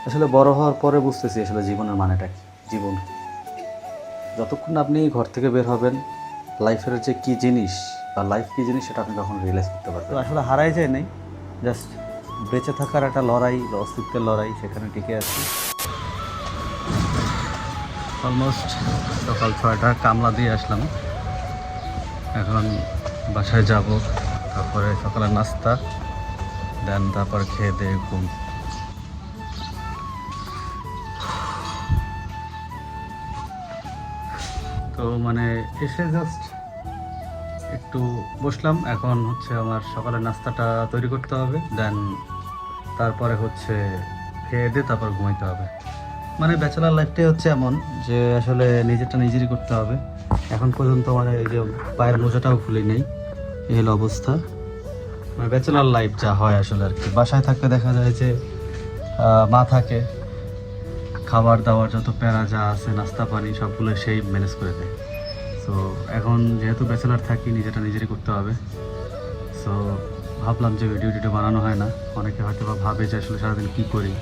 আসলে বড় হওয়ার পরে বুঝতেছি আসলে জীবনের মানেটা কি। জীবন যতক্ষণ না আপনি ঘর থেকে বের হবেন, লাইফের যে কী জিনিস বা লাইফ কী জিনিস সেটা আপনি কখনো রিয়েলাইজ করতে পারবেন না। আসলে হারাই যায় নাই, জাস্ট বেঁচে থাকার একটা লড়াই বা অস্তিত্বের লড়াই, সেখানে টিকে আছি। অলমোস্ট সকাল 6টা কামলা দিয়ে আসলাম, এখন বাসায় যাব, তারপরে সকালের নাস্তা দেন, তারপর খেয়ে দিয়ে ঘুম। তো মানে এসে জাস্ট একটু বসলাম, এখন হচ্ছে আমার সকালের নাস্তাটা তৈরি করতে হবে, দেন তারপরে হচ্ছে খেয়ে দিয়ে তারপর ঘুমাইতে হবে। মানে ব্যাচেলার লাইফটাই হচ্ছে এমন যে আসলে নিজেরটা নিজেরই করতে হবে। এখন পর্যন্ত মানে এই যে পায়ের মোজাটাও খুলে নেই, এই হলো অবস্থা। মানে ব্যাচেলার লাইফ যা হয় আসলে আর কি। বাসায় থাকতে দেখা যায় যে মা থাকে, খাবার দাবার যত প্যারা যা আছে, নাস্তা পানি সবগুলো সেই ম্যানেজ করে দেয়। সো এখন যেহেতু ব্যাচেলার থাকি, নিজেটা নিজেরই করতে হবে। সো ভাবলাম যে ভিডিও বানানো হয় না, অনেকে হয়তো বা ভাবে যে আসলে সারাদিন কী করি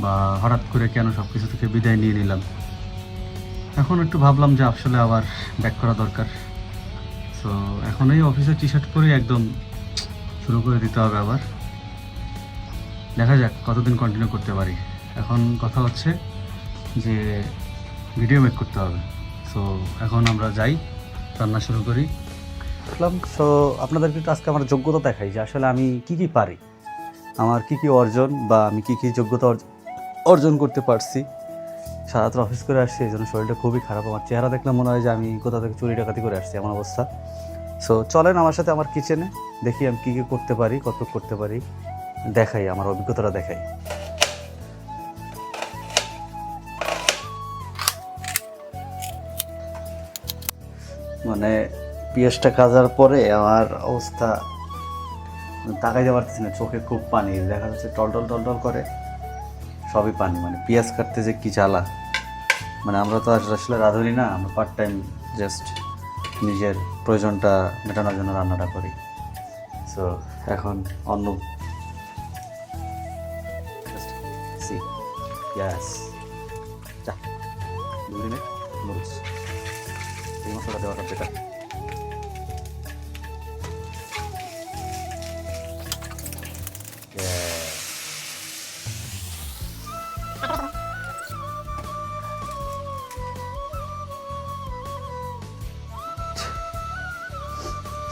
বা হঠাৎ করে কেন সব কিছু থেকে বিদায় নিয়ে নিলাম। এখন একটু ভাবলাম যে আসলে আবার ব্যাক করা দরকার। সো এখন এই অফিসের টি শার্ট পরে একদম শুরু করে দিতে হবে আবার। দেখা যাক কতদিন কন্টিনিউ করতে পারি। এখন কথা হচ্ছে যে ভিডিও মেক করতে হবে। সো এখন আমরা যাই, রান্না শুরু করি। দেখলাম সো আপনাদেরকে একটু আজকে আমার যোগ্যতা দেখাই যে আসলে আমি কি কি পারি, আমার কি কি অর্জন বা আমি কি কি যোগ্যতা অর্জন করতে পারছি। সারাদিন অফিস করে আসছি, এই জন্য শরীরটা খুবই খারাপ। আমার চেহারা দেখলে মনে হয় যে আমি কোথা থেকে চুরি ডাকাতি করে আসছি, এমন অবস্থা। সো চলেন আমার সাথে আমার কিচেনে, দেখি আমি কী কী করতে পারি, কত করতে পারি, দেখাই আমার অভিজ্ঞতাটা দেখাই। মানে পেঁয়াজটা কাজার পরে আমার অবস্থা তাকাইতে পারতেছি না, চোখে খুব পানি দেখা যাচ্ছে, টলটল টলটল করে, সবই পানি। মানে পেঁয়াজ কাটতে যে কী জ্বালা। মানে আমরা তো আসলে রাঁধুনি না, আমরা পার্ট টাইম জাস্ট নিজের প্রয়োজনটা মেটানোর জন্য রান্নাটা করি। সো এখন অন্য সি ইয়াস যা 2 মিনিট নুডলস, এই মশলা দেওয়াটা বেটার।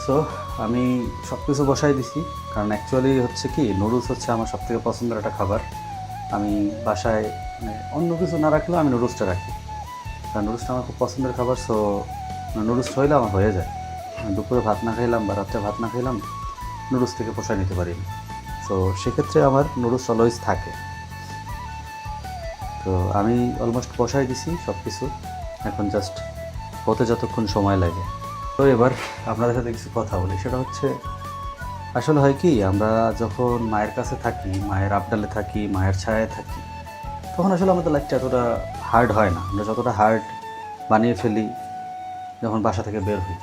সো আমি সব কিছু বসাই দিছি, কারণ অ্যাকচুয়ালি হচ্ছে কি, নুডলস হচ্ছে আমার সবথেকে পছন্দের একটা খাবার। আমি বাসায় মানে অন্য কিছু না রাখলেও আমি নুডলসটা রাখি, কারণ নুডলসটা আমার খুব পছন্দের খাবার। সো নুডলসটা হইলে আমার হয়ে যায়। আমি দুপুরে ভাত না খাইলাম বা রাত্রে ভাত না খাইলাম, নুডলস থেকে পোষায় নিতে পারি। সো সেক্ষেত্রে আমার নুডলস অলওয়েজ থাকে। তো আমি অলমোস্ট বসাই দিছি সব কিছু, এখন জাস্ট হতে যতক্ষণ সময় লাগে। তো এবার আপনাদের সাথে কিছু কথা বলি, সেটা হচ্ছে আসলে হয় কি, আমরা যখন মায়ের কাছে থাকি, মায়ের আবডালে থাকি, মায়ের ছায়ায় থাকি, তখন আসলে আমাদের লাইফটা এতটা হার্ড হয় না। আমরা যতটা হার্ড বানিয়ে ফেলি যখন বাসা থেকে বের হই।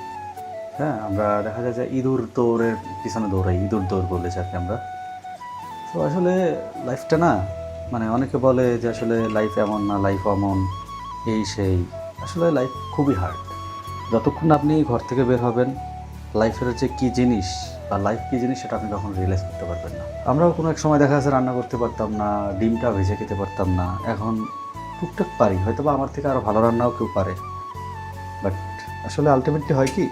হ্যাঁ, আমরা দেখা যায় যে ইঁদুর দৌড়ের পিছনে দৌড়াই, ইঁদুর দৌড় বলে যাকে আমরা। তো আসলে লাইফটা না, মানে অনেকে বলে যে আসলে লাইফ এমন না, লাইফ অমন, এই সেই। আসলে লাইফ খুবই হার্ড। যতক্ষণ না আপনি ঘর থেকে বের হবেন, লাইফের যে কী জিনিস বা লাইফ কী জিনিস সেটা আপনি কখনো রিয়েলাইজ করতে পারবেন না। আমরাও কোনো এক সময় দেখা যাচ্ছে রান্না করতে পারতাম না, ডিমটা ভেজে খেতে পারতাম না। এখন টুকটাক পারি, হয়তো বা আমার থেকে আরও ভালো রান্নাও কেউ পারে। বাট আসলে আলটিমেটলি হয় কি,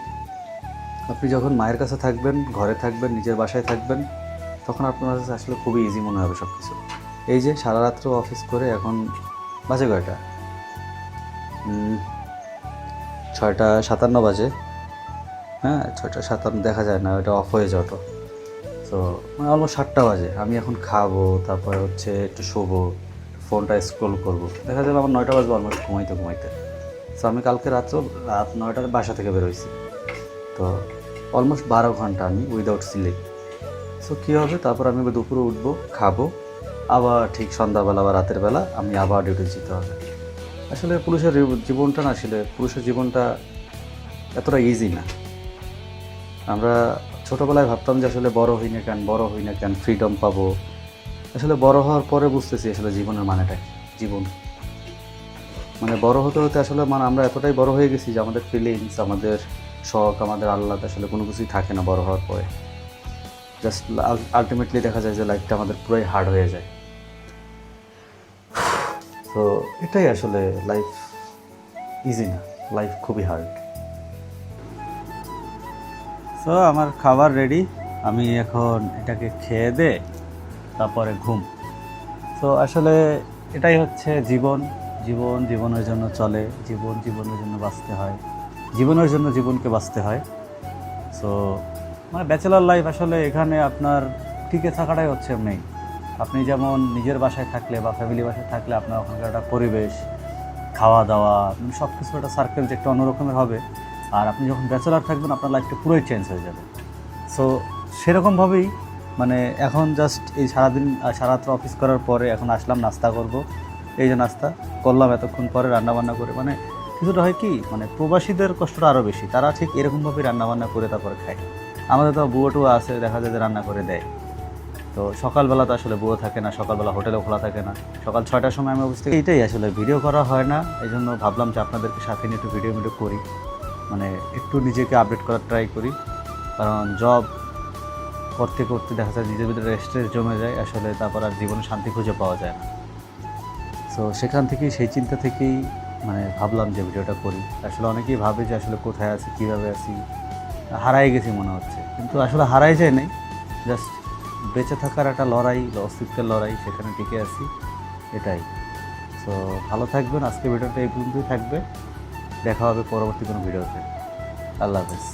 আপনি যখন মায়ের কাছে থাকবেন, ঘরে থাকবেন, নিজের বাসায় থাকবেন, তখন আপনার কাছে আসলে খুবই ইজি মনে হবে সব কিছু। এই যে সারা রাত্র অফিস করে এখন বাজে কয়টা, 6:57 বাজে। হ্যাঁ, 6:57 দেখা যায় না, ওটা অফ হয়ে যায় অটো। সো মানে অলমোস্ট 7টা বাজে। আমি এখন খাবো, তারপরে হচ্ছে একটু শোবো, ফোনটা স্ক্রোল করবো, দেখা যাবে আমার 9টা বাজবে অলমোস্ট ঘুমাইতে ঘুমাইতে। সো আমি কালকে রাত 9টার বাসা থেকে বেরোইছি, তো অলমোস্ট 12 ঘন্টা আমি উইদাউট স্লিপ। সো কী হবে, তারপর আমি দুপুরে উঠবো, খাবো, আবার ঠিক সন্ধ্যাবেলা বা রাতের বেলা আমি আবার ডিউটি যেতে হবে। আসলে পুরুষের জীবনটা না, আসলে পুরুষের জীবনটা এতটা ইজি না। আমরা ছোটোবেলায় ভাবতাম যে আসলে বড় হই না কেন, বড় হই না কেন, ফ্রিডম পাবো, আসলে বড় হওয়ার পরে বুঝতেছি আসলে জীবনের মানেটা কি। জীবন মানে বড় হতে হতে আসলে মানে আমরা এতটাই বড় হয়ে গেছি যে আমাদের ফিলিংস, আমাদের শখ, আমাদের আহ্লাদ আসলে কোনো কিছুই থাকে না বড় হওয়ার পরে। জাস্ট আলটিমেটলি দেখা যায় যে লাইফটা আমাদের পুরোই হার্ড হয়ে যায়। তো এটাই আসলে লাইফ ইজি না, লাইফ খুবই হার্ড। সো আমার খাবার রেডি, আমি এখন এটাকে খেয়ে দে তারপরে ঘুম। তো আসলে এটাই হচ্ছে জীবন। জীবন জীবনের জন্য চলে, জীবন জীবনের জন্য বাঁচতে হয়, জীবনের জন্য জীবনকে বাঁচতে হয়। সো মানে ব্যাচেলার লাইফ আসলে এখানে আপনার টিকে থাকাটাই হচ্ছে মেইন। আপনি যেমন নিজের বাসায় থাকলে বা ফ্যামিলি বাসায় থাকলে আপনার ওখানকার একটা পরিবেশ, খাওয়া দাওয়া, সব কিছু একটা সার্কেল যে একটা অন্যরকমের হবে। আর আপনি যখন ব্যাচেলার থাকবেন আপনার লাইফটা পুরোই চেঞ্জ হয়ে যাবে। সো সেরকমভাবেই মানে এখন জাস্ট এই সারাত্র অফিস করার পরে এখন আসলাম নাস্তা করব। এই যে নাস্তা করলাম এতক্ষণ পরে রান্নাবান্না করে, মানে কিছুটা হয় কি মানে প্রবাসীদের কষ্টটা আরও বেশি, তারা ঠিক এরকমভাবেই রান্নাবান্না করে তারপরে খায়। আমাদের তো বুয়ো টুয়ো আছে, দেখা যায় যে রান্না করে দেয়। তো সকালবেলা তো আসলে বুয়ো থাকে না, সকালবেলা হোটেলেও খোলা থাকে না, সকাল 6টার সময় আমি অবস্থা এইটাই আসলে ভিডিও করা হয় না। এই জন্য ভাবলাম যে আপনাদেরকে সাথে নিয়ে একটু ভিডিও করি, মানে একটু নিজেকে আপডেট করার ট্রাই করি। কারণ জব করতে করতে দেখা যায় নিজের ভিতরে স্ট্রেস জমে যায় আসলে, তারপর আর জীবনে শান্তি খুঁজে পাওয়া যায় না। সো সেখান থেকেই, সেই চিন্তা থেকেই মানে ভাবলাম যে ভিডিওটা করি। আসলে অনেকেই ভাবে যে আসলে কোথায় আছি, কীভাবে আছি, হারাই গেছি মনে হচ্ছে, কিন্তু আসলে হারাই যায় নাই, জাস্ট বেঁচে থাকার একটা লড়াই, অস্তিত্বের লড়াই, সেখানে টিকে আছি, এটাই। সো ভালো থাকবেন, আজকে ভিডিওটা এই পর্যন্তই থাকবে, দেখা হবে পরবর্তী কোনো ভিডিওতে। আল্লাহ হাফেজ।